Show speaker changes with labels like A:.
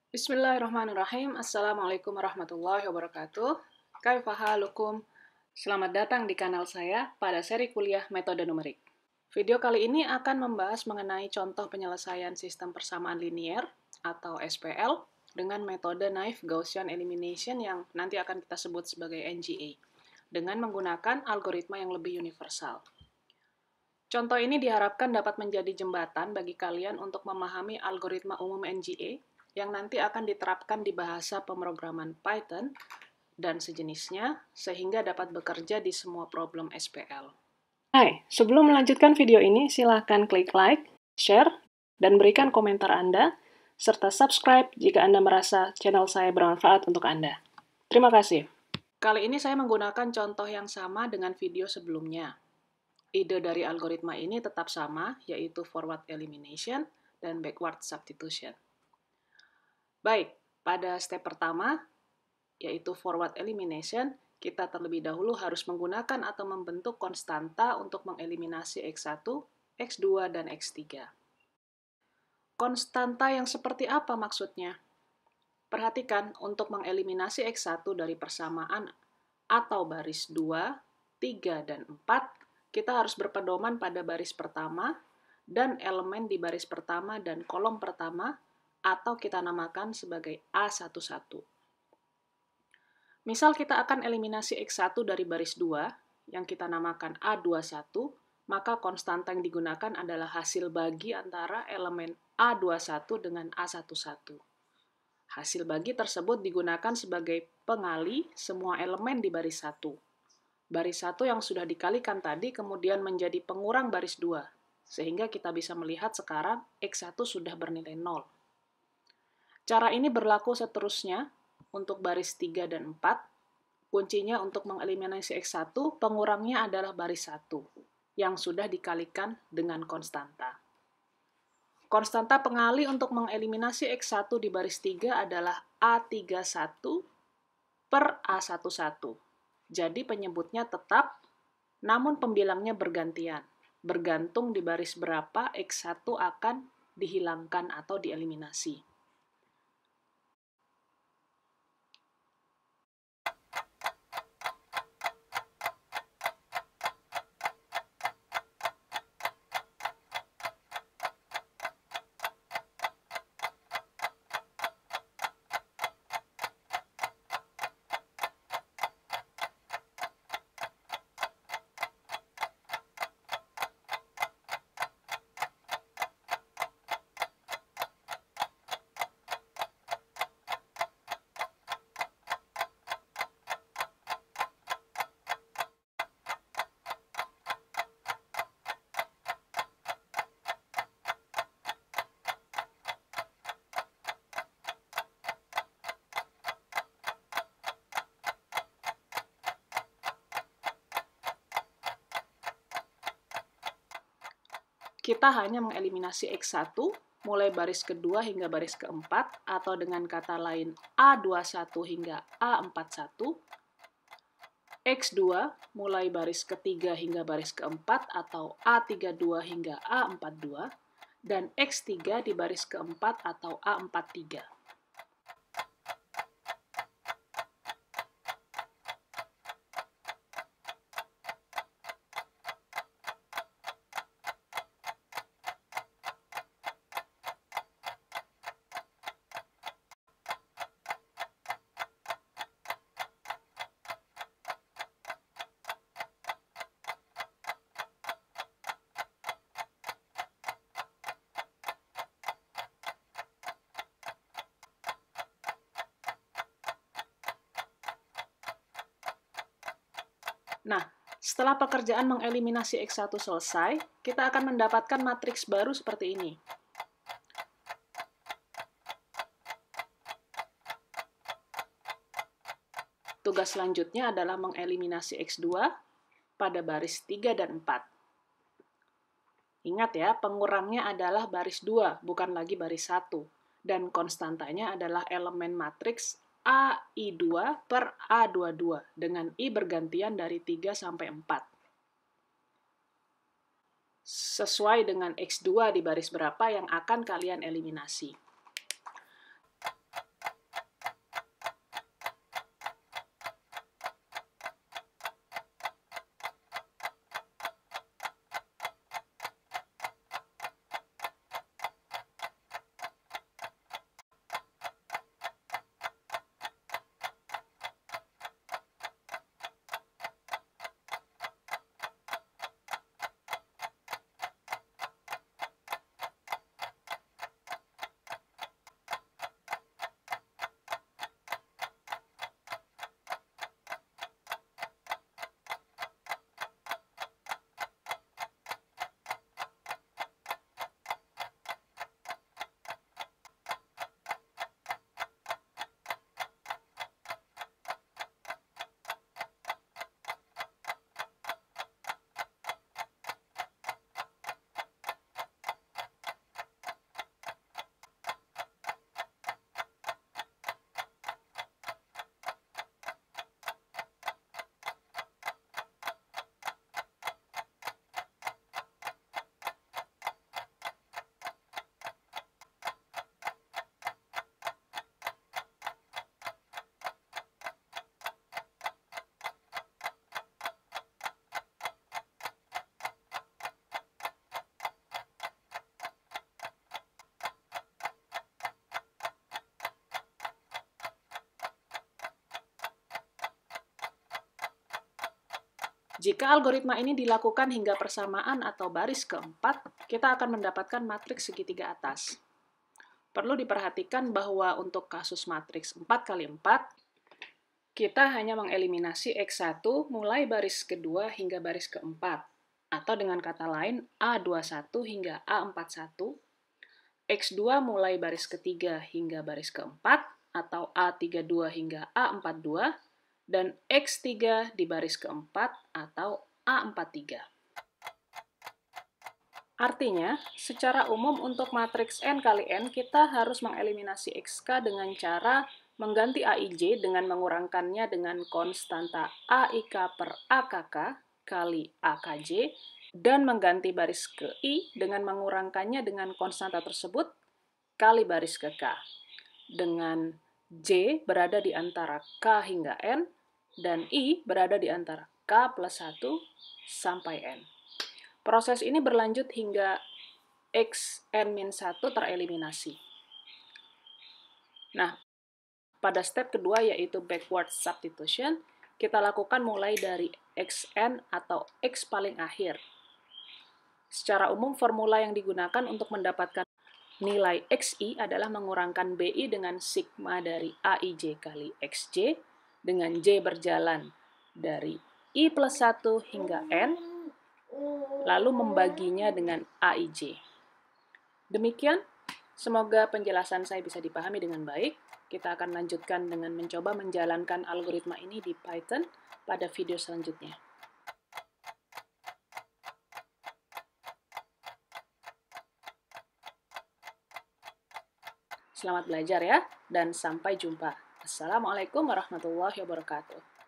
A: Bismillahirrahmanirrahim. Assalamualaikum warahmatullahi wabarakatuh. Kaifa halukum? Selamat datang di kanal saya pada seri kuliah metode numerik. Video kali ini akan membahas mengenai contoh penyelesaian sistem persamaan linier atau SPL dengan metode Naive Gaussian Elimination yang nanti akan kita sebut sebagai NGA dengan menggunakan algoritma yang lebih universal. Contoh ini diharapkan dapat menjadi jembatan bagi kalian untuk memahami algoritma umum NGA yang nanti akan diterapkan di bahasa pemrograman Python dan sejenisnya, sehingga dapat bekerja di semua problem SPL. Hai, sebelum melanjutkan video ini, silahkan klik like, share, dan berikan komentar Anda, serta subscribe jika Anda merasa channel saya bermanfaat untuk Anda. Terima kasih. Kali ini saya menggunakan contoh yang sama dengan video sebelumnya. Ide dari algoritma ini tetap sama, yaitu forward elimination dan backward substitution. Baik, pada step pertama, yaitu forward elimination, kita terlebih dahulu harus menggunakan atau membentuk konstanta untuk mengeliminasi X1, X2, dan X3. Konstanta yang seperti apa maksudnya? Perhatikan, untuk mengeliminasi X1 dari persamaan atau baris 2, 3, dan 4, kita harus berpedoman pada baris pertama dan elemen di baris pertama dan kolom pertama, atau kita namakan sebagai A11. Misal kita akan eliminasi X1 dari baris 2, yang kita namakan A21, maka konstanta yang digunakan adalah hasil bagi antara elemen A21 dengan A11. Hasil bagi tersebut digunakan sebagai pengali semua elemen di baris 1. Baris 1 yang sudah dikalikan tadi kemudian menjadi pengurang baris 2, sehingga kita bisa melihat sekarang X1 sudah bernilai 0. Cara ini berlaku seterusnya untuk baris 3 dan 4. Kuncinya untuk mengeliminasi X1, pengurangnya adalah baris 1, yang sudah dikalikan dengan konstanta. Konstanta pengali untuk mengeliminasi X1 di baris 3 adalah A31 per A11. Jadi penyebutnya tetap, namun pembilangnya bergantian. Bergantung di baris berapa X1 akan dihilangkan atau dieliminasi. Kita hanya mengeliminasi X1 mulai baris kedua hingga baris keempat, atau dengan kata lain A21 hingga A41, X2 mulai baris ketiga hingga baris keempat, atau A32 hingga A42, dan X3 di baris keempat atau A43. Nah, setelah pekerjaan mengeliminasi X1 selesai, kita akan mendapatkan matriks baru seperti ini. Tugas selanjutnya adalah mengeliminasi X2 pada baris 3 dan 4. Ingat ya, pengurangnya adalah baris 2, bukan lagi baris 1. Dan konstantanya adalah elemen matriks AI2 per A22 dengan I bergantian dari 3 sampai 4. Sesuai dengan X2 di baris berapa yang akan kalian eliminasi. Jika algoritma ini dilakukan hingga persamaan atau baris keempat, kita akan mendapatkan matriks segitiga atas. Perlu diperhatikan bahwa untuk kasus matriks 4x4, kita hanya mengeliminasi X1 mulai baris kedua hingga baris keempat, atau dengan kata lain A21 hingga A41, X2 mulai baris ketiga hingga baris keempat, atau A32 hingga A42, dan X3 di baris keempat atau A43. Artinya, secara umum untuk matriks N kali N, kita harus mengeliminasi XK dengan cara mengganti AIJ dengan mengurangkannya dengan konstanta AIK per AKK kali AKJ, dan mengganti baris ke I dengan mengurangkannya dengan konstanta tersebut kali baris ke K, dengan J berada di antara K hingga N, dan I berada di antara K plus 1 sampai N. Proses ini berlanjut hingga Xn-1 tereliminasi. Nah, pada step kedua yaitu backward substitution, kita lakukan mulai dari Xn atau X paling akhir. Secara umum, formula yang digunakan untuk mendapatkan nilai Xi adalah mengurangkan Bi dengan sigma dari Aij kali Xj, dengan J berjalan dari I plus 1 hingga N, lalu membaginya dengan Aij. Demikian, semoga penjelasan saya bisa dipahami dengan baik. Kita akan lanjutkan dengan mencoba menjalankan algoritma ini di Python pada video selanjutnya. Selamat belajar ya, dan sampai jumpa. Assalamualaikum warahmatullahi wabarakatuh.